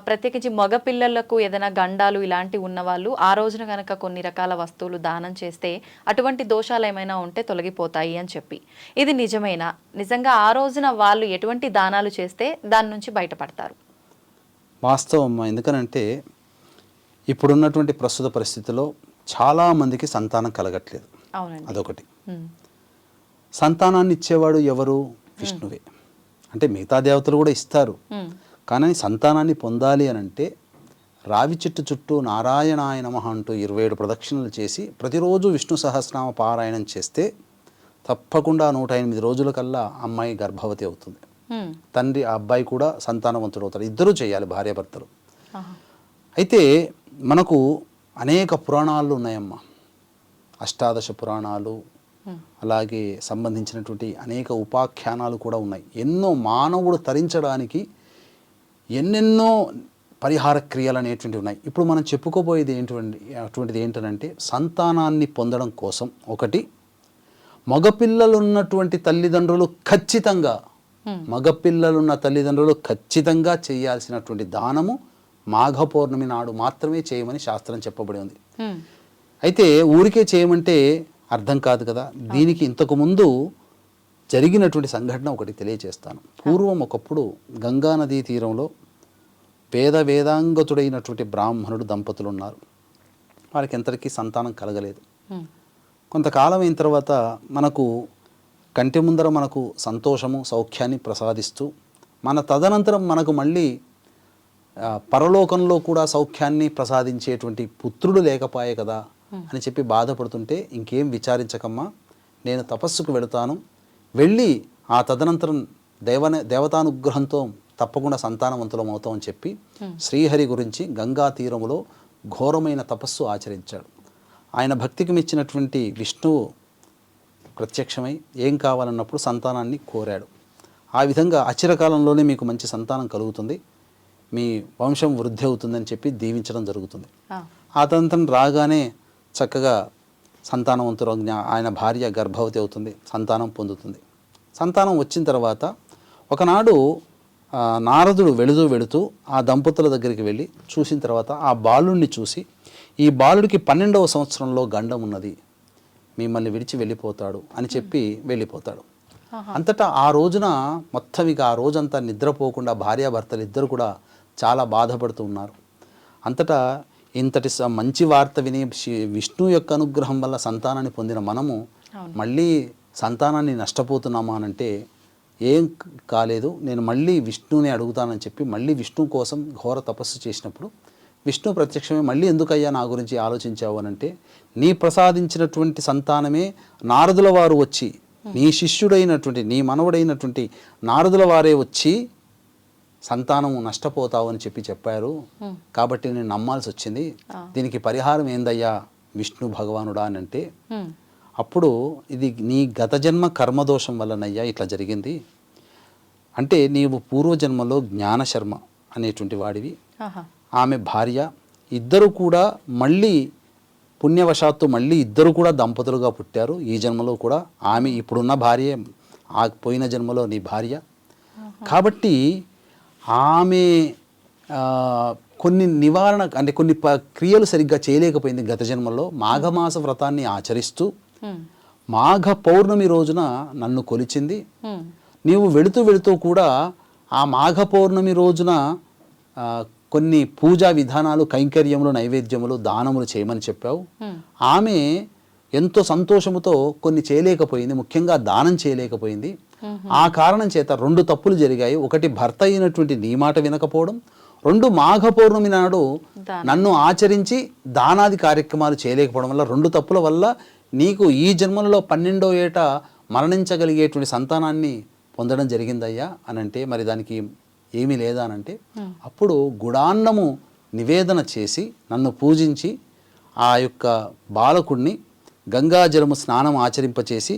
ప్రత్యేకించి మగపిల్లలకు ఏదైనా గండాలు ఇలాంటివి ఉన్నవాళ్ళు ఆ రోజున కనుక కొన్ని రకాల వస్తువులు దానం చేస్తే అటువంటి దోషాలు ఏమైనా ఉంటే తొలగిపోతాయి అని చెప్పి, ఇది నిజమేనా? నిజంగా ఆ రోజున వాళ్ళు ఎటువంటి దానాలు చేస్తే దాని నుంచి బయటపడతారు? వాస్తవం. ఎందుకనంటే ఇప్పుడున్నటువంటి ప్రస్తుత పరిస్థితిలో చాలామందికి సంతానం కలగట్లేదు. అవునండి. అదొకటి. సంతానాన్ని ఇచ్చేవాడు ఎవరు? విష్ణువే. అంటే మిగతా దేవతలు కూడా ఇస్తారు, కానీ సంతానాన్ని పొందాలి అని అంటే రావి చెట్టు చుట్టూ నారాయణాయ నమః అంటూ 27 ప్రదక్షిణలు చేసి ప్రతిరోజు విష్ణు సహస్రనామ పారాయణం చేస్తే తప్పకుండా 108 రోజుల కల్లా అమ్మాయి గర్భవతి అవుతుంది. తండ్రి ఆ అబ్బాయి కూడా సంతానవంతుడు అవుతాడు. ఇద్దరూ చేయాలి, భార్యాభర్తలు. అయితే మనకు అనేక పురాణాలు ఉన్నాయమ్మా, అష్టాదశ పురాణాలు, అలాగే సంబంధించినటువంటి అనేక ఉపాఖ్యానాలు కూడా ఉన్నాయి. ఎన్నో మానవుడు తరించడానికి ఎన్నెన్నో పరిహార క్రియలు అనేటువంటివి ఉన్నాయి. ఇప్పుడు మనం చెప్పుకోబోయేది అటువంటిది ఏంటంటే సంతానాన్ని పొందడం కోసం ఒకటి, మగపిల్లలున్నటువంటి తల్లిదండ్రులు ఖచ్చితంగా చేయాల్సినటువంటి దానము మాఘ పౌర్ణమి నాడు మాత్రమే చేయమని శాస్త్రం చెప్పబడి ఉంది. అయితే ఊరికే చేయమంటే అర్థం కాదు కదా. దీనికి ఇంతకు ముందు జరిగినటువంటి సంఘటన ఒకటి తెలియజేస్తాను. పూర్వం ఒకప్పుడు గంగా నదీ తీరంలో వేదాంగతుడైనటువంటి బ్రాహ్మణుడు దంపతులు ఉన్నారు. వారికి ఎంతటికీ సంతానం కలగలేదు. కొంతకాలం అయిన తర్వాత మనకు కంటి ముందర మనకు సంతోషము సౌఖ్యాన్ని ప్రసాదిస్తూ మన తదనంతరం మనకు మళ్ళీ పరలోకంలో కూడా సౌఖ్యాన్ని ప్రసాదించేటువంటి పుత్రుడు లేకపోయే కదా అని చెప్పి బాధపడుతుంటే, ఇంకేం విచారించకమ్మా, నేను తపస్సుకు వెళతాను, వెళ్ళి ఆ తదనంతరం దేవతానుగ్రహంతో తప్పకుండా సంతానవంతులం అవుతామని చెప్పి శ్రీహరి గురించి గంగా తీరములో ఘోరమైన తపస్సు ఆచరించాడు. ఆయన భక్తికి మెచ్చినటువంటి విష్ణువు ప్రత్యక్షమై ఏం కావాలన్నప్పుడు సంతానాన్ని కోరాడు. ఆ విధంగా అచిరకాలంలోనే మీకు మంచి సంతానం కలుగుతుంది, మీ వంశం వృద్ధి అవుతుందని చెప్పి దీవించడం జరుగుతుంది. ఆ తదనంతరం రాగానే చక్కగా సంతానవంతుడు ఆయన భార్య గర్భవతి అవుతుంది, సంతానం పొందుతుంది. సంతానం వచ్చిన తర్వాత ఒకనాడు నారదుడు వెళుతూ ఆ దంపతుల దగ్గరికి వెళ్ళి చూసిన తర్వాత ఆ బాలుడిని చూసి, ఈ బాలుడికి 12వ సంవత్సరంలో గండం ఉన్నది, మిమ్మల్ని విడిచి వెళ్ళిపోతాడు అని చెప్పి వెళ్ళిపోతాడు. అంతటా ఆ రోజున మొత్తం ఇక ఆ రోజంతా నిద్రపోకుండా భార్యాభర్తలు ఇద్దరు కూడా చాలా బాధపడుతూ ఉన్నారు. అంతటా ఇంతటి మంచి వార్త విని విష్ణు యొక్క అనుగ్రహం వల్ల సంతానాన్ని పొందిన మనము మళ్ళీ సంతానాన్ని నష్టపోతున్నామా అనంటే ఏం కాలేదు, నేను మళ్ళీ విష్ణుని అడుగుతానని చెప్పి మళ్ళీ విష్ణు కోసం ఘోర తపస్సు చేసినప్పుడు విష్ణు ప్రత్యక్షమే మళ్ళీ ఎందుకయ్యా నా గురించి ఆలోచించావు అనంటే, నీ ప్రసాదించినటువంటి సంతానమే నారదుల వారు వచ్చి, నీ శిష్యుడైనటువంటి నీ మనవడైనటువంటి నారదుల వారే వచ్చి సంతానము నష్టపోతావు అని చెప్పారు, కాబట్టి నేను నమ్మాల్సి వచ్చింది. దీనికి పరిహారం ఏందయ్యా విష్ణు భగవానుడా అని అంటే, అప్పుడు ఇది నీ గత జన్మ కర్మదోషం వల్లనయ్యా ఇట్లా జరిగింది. అంటే నీవు పూర్వజన్మలో జ్ఞానశర్మ అనేటువంటి వాడివి, ఆమె భార్య, ఇద్దరు కూడా మళ్ళీ పుణ్యవశాత్తు మళ్ళీ ఇద్దరు కూడా దంపతులుగా పుట్టారు. ఈ జన్మలో కూడా ఆమె ఇప్పుడున్న భార్య, ఆ పోయిన జన్మలో నీ భార్య. కాబట్టి ఆమె కొన్ని నివారణ అంటే కొన్ని క్రియలు సరిగ్గా చేయలేకపోయింది గత జన్మలో. మాఘమాస వ్రతాన్ని ఆచరిస్తూ మాఘ పౌర్ణమి రోజున నన్ను కొలిచింది. నీవు వెళుతూ వెళుతూ కూడా ఆ మాఘ పౌర్ణమి రోజున కొన్ని పూజా విధానాలు, కైంకర్యములు, నైవేద్యములు, దానములు చేయమని చెప్పావు. ఆమె ఎంతో సంతోషముతో కొన్ని చేయలేకపోయింది, ముఖ్యంగా దానం చేయలేకపోయింది. ఆ కారణం చేత 2 తప్పులు జరిగాయి. ఒకటి, భర్త అయినటువంటి నీ మాట వినకపోవడం. 2, మాఘ పౌర్ణమి నాడు నన్ను ఆచరించి దానాది కార్యక్రమాలు చేయలేకపోవడం వల్ల 2 తప్పుల వల్ల నీకు ఈ జన్మలలో 12వ ఏట మరణించగలిగేటువంటి సంతానాన్ని పొందడం జరిగిందయ్యా అని అంటే, మరి దానికి ఏమీ లేదా అని అంటే, అప్పుడు గుడాన్నము నివేదన చేసి నన్ను పూజించి ఆ యొక్క బాలకుడిని గంగాజలము స్నానం ఆచరింపచేసి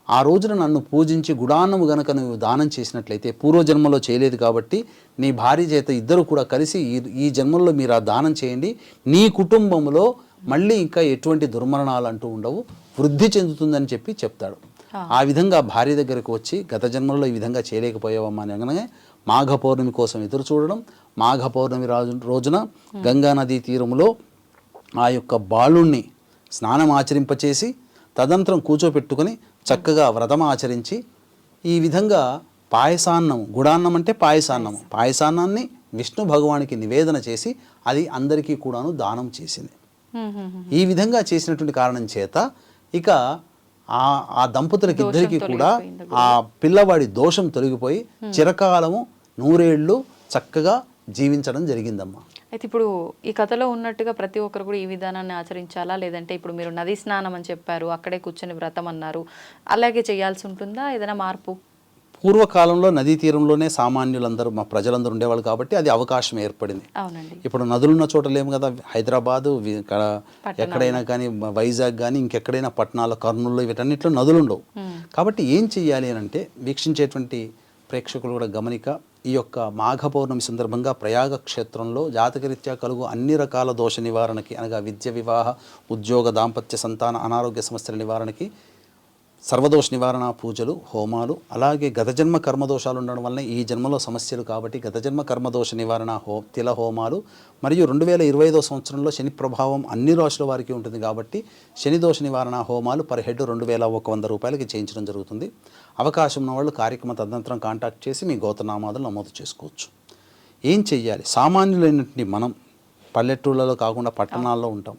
ఆ రోజున నన్ను పూజించి గుడాన్నము గనక నువ్వు దానం చేసినట్లయితే, పూర్వజన్మలో చేయలేదు కాబట్టి నీ భార్య చేత ఇద్దరు కూడా కలిసి ఈ జన్మల్లో మీరు ఆ దానం చేయండి, నీ కుటుంబంలో మళ్ళీ ఇంకా ఎటువంటి దుర్మరణాలు అంటూ ఉండవు, వృద్ధి చెందుతుందని చెప్తాడు. ఆ విధంగా భార్య దగ్గరకు వచ్చి గత జన్మల్లో ఈ విధంగా చేయలేకపోయావమ్మా అని అనగానే మాఘ పౌర్ణమి కోసం ఎదురు చూడడం. మాఘ పౌర్ణమి రోజున గంగానదీ తీరములో ఆ యొక్క బాలుణ్ణి స్నానం ఆచరింపచేసి తదనంతరం కూర్చోపెట్టుకొని చక్కగా వ్రతం ఆచరించి ఈ విధంగా పాయసాన్నం, గుడాన్నం అంటే పాయసాన్నము, పాయసాన్నాన్ని విష్ణు భగవానికి నివేదన చేసి అది అందరికీ కూడాను దానం చేసింది. ఈ విధంగా చేసినటువంటి కారణం చేత ఇక ఆ దంపతులకి ఇద్దరికి కూడా ఆ పిల్లవాడి దోషం తొలగిపోయి చిరకాలము 100 ఏళ్ళు చక్కగా జీవించడం జరిగిందమ్మా. అయితే ఇప్పుడు ఈ కథలో ఉన్నట్టుగా ప్రతి ఒక్కరు కూడా ఈ విధానాన్ని ఆచరించాలా, లేదంటే ఇప్పుడు మీరు నదీ స్నానం అని చెప్పారు, అక్కడే కూర్చొని వ్రతం అన్నారు, అలాగే చేయాల్సి ఉంటుందా ఏదైనా మార్పు? పూర్వకాలంలో నదీ తీరంలోనే సామాన్యులందరూ, మా ప్రజలందరూ ఉండేవాళ్ళు కాబట్టి అది అవకాశం ఏర్పడింది. ఇప్పుడు నదులున్న చోట లేము కదా, హైదరాబాదు ఎక్కడైనా కానీ, వైజాగ్ కానీ ఇంకెక్కడైనా పట్టణాలు, కర్నూలు వీటన్నిటిలో నదులు ఉండవు. కాబట్టి ఏం చెయ్యాలి అని అంటే, వీక్షించేటువంటి ప్రేక్షకులు కూడా గమనిక, ఈ యొక్క మాఘ పౌర్ణమి సందర్భంగా ప్రయాగ క్షేత్రంలో జాతకరీత్యా కలుగు అన్ని రకాల దోష నివారణకి, అనగా విద్య, వివాహ, ఉద్యోగ, దాంపత్య, సంతాన, అనారోగ్య సమస్యల నివారణకి సర్వదోష నివారణ పూజలు, హోమాలు, అలాగే గత జన్మ కర్మదోషాలు ఉండడం వల్ల ఈ జన్మలో సమస్యలు కాబట్టి గత జన్మ కర్మదోష నివారణ తిల హోమాలు, మరియు 2025వ సంవత్సరంలో శని ప్రభావం అన్ని రాశుల వారికి ఉంటుంది కాబట్టి శని దోష నివారణ హోమాలు పర్ హెడ్ 2100 రూపాయలకి చేయించడం జరుగుతుంది. అవకాశం ఉన్న వాళ్ళు కార్యక్రమ తదనంతరం కాంటాక్ట్ చేసి మీ గోత్రనామాదులు నమోదు చేసుకోవచ్చు. ఏం చెయ్యాలి? సామాన్యులైనటువంటి మనం పల్లెటూళ్ళలో కాకుండా పట్టణాల్లో ఉంటాం.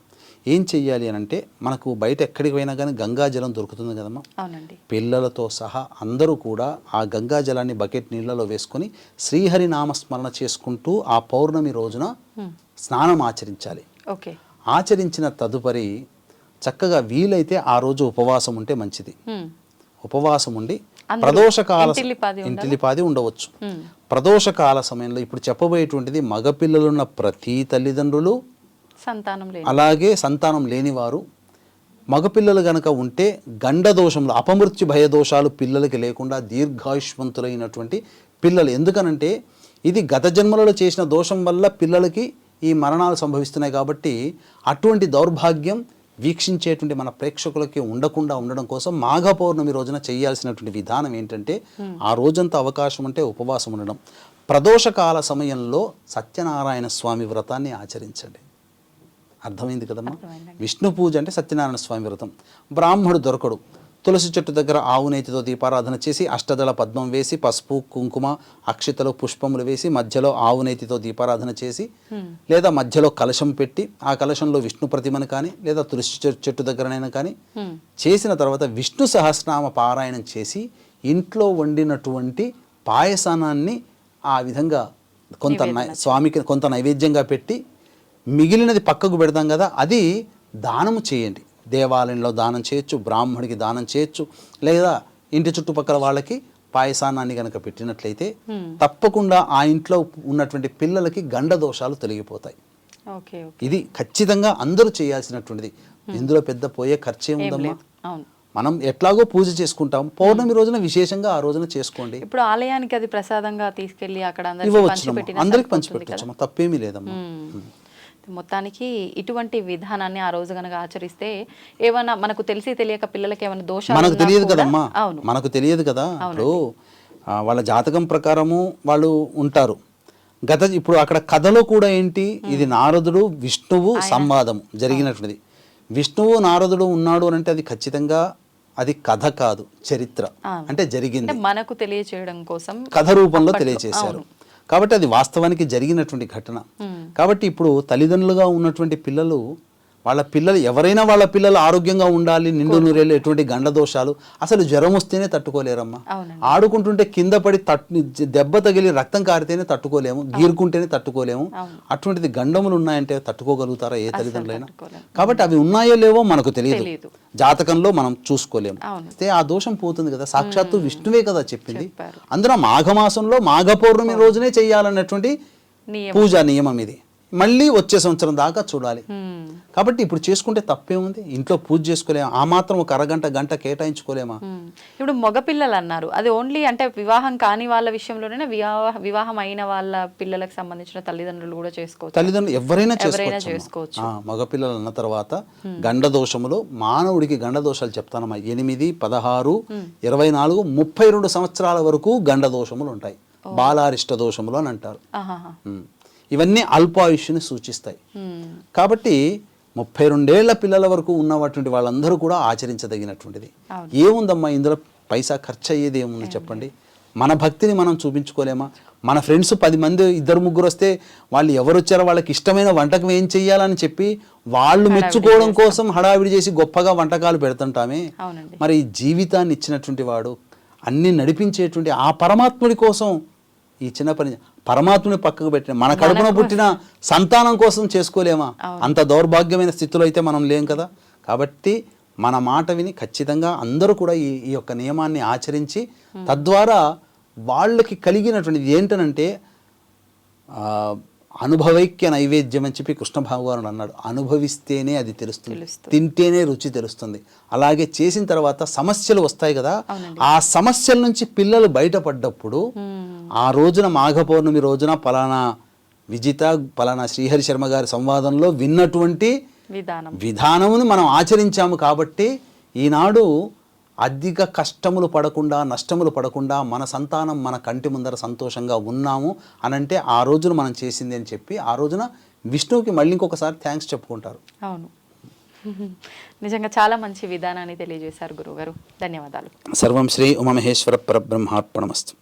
ఏం చెయ్యాలి అని అంటే, మనకు బయట ఎక్కడికి పోయినా కానీ గంగా జలం దొరుకుతుంది కదమ్మా. పిల్లలతో సహా అందరూ కూడా ఆ గంగా జలాన్ని బకెట్ నీళ్ళలో వేసుకొని శ్రీహరి నామస్మరణ చేసుకుంటూ ఆ పౌర్ణమి రోజున స్నానం ఆచరించాలి. ఆచరించిన తదుపరి చక్కగా వీలైతే ఆ రోజు ఉపవాసం ఉంటే మంచిది. ఉపవాసం ఉండి ప్రదోషకాల ఇంటిలిపాది ఉండవచ్చు. ప్రదోషకాల సమయంలో ఇప్పుడు చెప్పబోయేటువంటిది మగపిల్లలున్న ప్రతి తల్లిదండ్రులు, అలాగే సంతానం లేనివారు, మగపిల్లలు గనక ఉంటే గండ దోషంలో అపమృత్యు భయ దోషాలు పిల్లలకి లేకుండా దీర్ఘాయుష్మంతులైనటువంటి పిల్లలు. ఎందుకనంటే ఇది గత జన్మలలో చేసిన దోషం వల్ల పిల్లలకి ఈ మరణాలు సంభవిస్తున్నాయి కాబట్టి అటువంటి దౌర్భాగ్యం వీక్షించేటువంటి మన ప్రేక్షకులకి ఉండకుండా ఉండడం కోసం మాఘ పౌర్ణమి రోజున చేయాల్సినటువంటి విధానం ఏంటంటే, ఆ రోజంతా అవకాశం ఉంటే ఉపవాసం ఉండడం. ప్రదోషకాల సమయంలో సత్యనారాయణ స్వామి వ్రతాన్ని ఆచరించండి. అర్థమైంది కదమ్మా. విష్ణు పూజ అంటే సత్యనారాయణ స్వామి వ్రతం. బ్రాహ్మడు దొరకడు, తులసి చెట్టు దగ్గర ఆవు నేతితో దీపారాధన చేసి అష్టదళ పద్మం వేసి పసుపు, కుంకుమ, అక్షితలు, పుష్పములు వేసి మధ్యలో ఆవు నేతితో దీపారాధన చేసి, లేదా మధ్యలో కలశం పెట్టి ఆ కలశంలో విష్ణు ప్రతిమను కానీ లేదా తులసి చెట్టు దగ్గరనైనా కానీ చేసిన తర్వాత విష్ణు సహస్రనామ పారాయణం చేసి ఇంట్లో వండినటువంటి పాయసానాన్ని ఆ విధంగా కొంత స్వామికి కొంత నైవేద్యంగా పెట్టి మిగిలినది పక్కకు పెడతాం కదా, అది దానము చేయండి. దేవాలయంలో దానం చేయొచ్చు, బ్రాహ్మడికి దానం చేయొచ్చు, లేదా ఇంటి చుట్టుపక్కల వాళ్ళకి పాయసాన్నాన్ని కనుక పెట్టినట్లయితే తప్పకుండా ఆ ఇంట్లో ఉన్నటువంటి పిల్లలకి గండ దోషాలు తొలగిపోతాయి. ఓకే. ఇది ఖచ్చితంగా అందరూ చేయాల్సినటువంటిది. ఇందులో పెద్ద పోయే ఖర్చే ఉందమ్మా. అవును. మనం ఎట్లాగో పూజ చేసుకుంటాం, పౌర్ణమి రోజున విశేషంగా ఆ రోజున చేసుకోండి. ఇప్పుడు ఆలయానికి అది ప్రసాదంగా తీసుకెళ్లి అక్కడ ఇవ్వచ్చు, అందరికి పంచిపెట్టచ్చు, తప్పేమీ లేదమ్మా. మొత్తానికి ఇటువంటి విధానాన్ని ఆ రోజు కనుక ఆచరిస్తే ఏమైనా మనకు తెలిసి తెలియక పిల్లలకి ఏమైనా దోషాలు మనకు తెలియదు ఉన్నా కూడా- కదమ్మా, అవును. మనకు తెలియదు కదా. ఇప్పుడు వాళ్ళ జాతకం ప్రకారము వాళ్ళు ఉంటారు. ఇప్పుడు అక్కడ కథలో కూడా ఏంటి, ఇది నారదుడు విష్ణువు సంవాదం జరిగినటువంటిది. విష్ణువు నారదుడు ఉన్నాడు అని అంటే అది ఖచ్చితంగా అది కథ కాదు, చరిత్ర. అంటే జరిగింది, అంటే మనకు తెలియచేయడం కోసం కథ రూపంలో తెలియచేశారు. కాబట్టి అది వాస్తవానికి జరిగినటువంటి ఘటన. కాబట్టి ఇప్పుడు తల్లిదండ్రులుగా ఉన్నటువంటి పిల్లలు, వాళ్ళ పిల్లలు ఎవరైనా వాళ్ళ పిల్లలు ఆరోగ్యంగా ఉండాలి, నిండు నూరేళ్ళు, ఎటువంటి గండ దోషాలు, అసలు జ్వరం వస్తేనే తట్టుకోలేరమ్మా. ఆడుకుంటుంటే కింద పడి దెబ్బ తగిలి రక్తం కారితేనే తట్టుకోలేము, గీరుకుంటేనే తట్టుకోలేము. అటువంటిది గండములు ఉన్నాయంటే తట్టుకోగలుగుతారా ఏ తల్లిదండ్రులైనా? కాబట్టి అవి ఉన్నాయో లేవో మనకు తెలియదు, జాతకంలో మనం చూసుకోలేము. అయితే ఆ దోషం పోతుంది కదా, సాక్షాత్తు విష్ణువే కదా చెప్పింది. అందులో మాఘమాసంలో మాఘ పౌర్ణమి రోజునే చెయ్యాలన్నటువంటి పూజా నియమం ఇది. మళ్ళీ వచ్చే సంవత్సరం దాకా చూడాలి. కాబట్టి ఇప్పుడు చేసుకుంటే తప్పేముంది, ఇంట్లో పూజ చేసుకోలేమా? ఆ మాత్రం ఒక అరగంట గంట కేటాయించుకోలేమా? ఇప్పుడు మగపిల్లలు అన్నారు, అది ఓన్లీ అంటే వివాహం కాని వాళ్ళ విషయంలోనే, వివాహం అయిన వాళ్ళ పిల్లలకు సంబంధించిన తల్లిదండ్రులు కూడా చేసుకోవచ్చు? తల్లిదండ్రులు ఎవరైనా చేసుకోవచ్చు. మగపిల్లలు అన్న తర్వాత గండ దోషములు, మానవుడికి గండ దోషాలు చెప్తానమ్మా. 8, 16, 24, 32 సంవత్సరాల వరకు గండ దోషములు ఉంటాయి. బాలారిష్ట దోషములు అని అంటారు. ఇవన్నీ అల్పాయుష్ని సూచిస్తాయి. కాబట్టి 32 ఏళ్ల పిల్లల వరకు ఉన్నటువంటి వాళ్ళందరూ కూడా ఆచరించదగినటువంటిది. ఏముందమ్మా ఇందులో, పైసా ఖర్చు అయ్యేది ఏముంది చెప్పండి? మన భక్తిని మనం చూపించుకోలేమా? మన ఫ్రెండ్స్ 10 మంది 2, 3 వస్తే వాళ్ళు ఎవరు వచ్చారో వాళ్ళకి ఇష్టమైన వంటకం ఏం చెయ్యాలని చెప్పి వాళ్ళు మెచ్చుకోవడం కోసం హడావిడి చేసి గొప్పగా వంటకాలు పెడుతుంటామే. మరి జీవితాన్ని ఇచ్చినటువంటి వాడు, అన్ని నడిపించేటువంటి ఆ పరమాత్ముడి కోసం ఈ చిన్న పని, పరమాత్మని పక్కకు పెట్టిన మన కడుపున పుట్టిన సంతానం కోసం చేసుకోలేమా? అంత దౌర్భాగ్యమైన స్థితిలో అయితే మనం లేం కదా. కాబట్టి మన మాట విని ఖచ్చితంగా అందరూ కూడా ఈ యొక్క నియమాన్ని ఆచరించి, తద్వారా వాళ్ళకి కలిగినటువంటిది ఏంటనంటే అనుభవైక్య నైవేద్యం అని చెప్పి కృష్ణ భగవానుడు అన్నాడు. అనుభవిస్తేనే అది తెలుస్తుంది, తింటేనే రుచి తెలుస్తుంది. అలాగే చేసిన తర్వాత సమస్యలు వస్తాయి కదా, ఆ సమస్యల నుంచి పిల్లలు బయటపడ్డప్పుడు ఆ రోజున మాఘ పౌర్ణమి రోజున పలానా విజిత, పలానా శ్రీహరి శర్మ గారి సంవాదంలో విన్నటువంటి విధానమును మనం ఆచరించాము. కాబట్టి ఈనాడు అధిక కష్టములు పడకుండా, నష్టములు పడకుండా మన సంతానం మన కంటి ముందర సంతోషంగా ఉన్నాము అనంటే ఆ రోజున మనం చేసింది అని చెప్పి ఆ రోజున విష్ణువుకి మళ్ళీ ఇంకొకసారి థ్యాంక్స్ చెప్పుకుంటారు. అవును, నిజంగా చాలా మంచి విధానాన్ని తెలియజేశారు గురువుగారు. ధన్యవాదాలు. సర్వం శ్రీ ఉమామహేశ్వర పరబ్రహ్మార్పణమస్తు.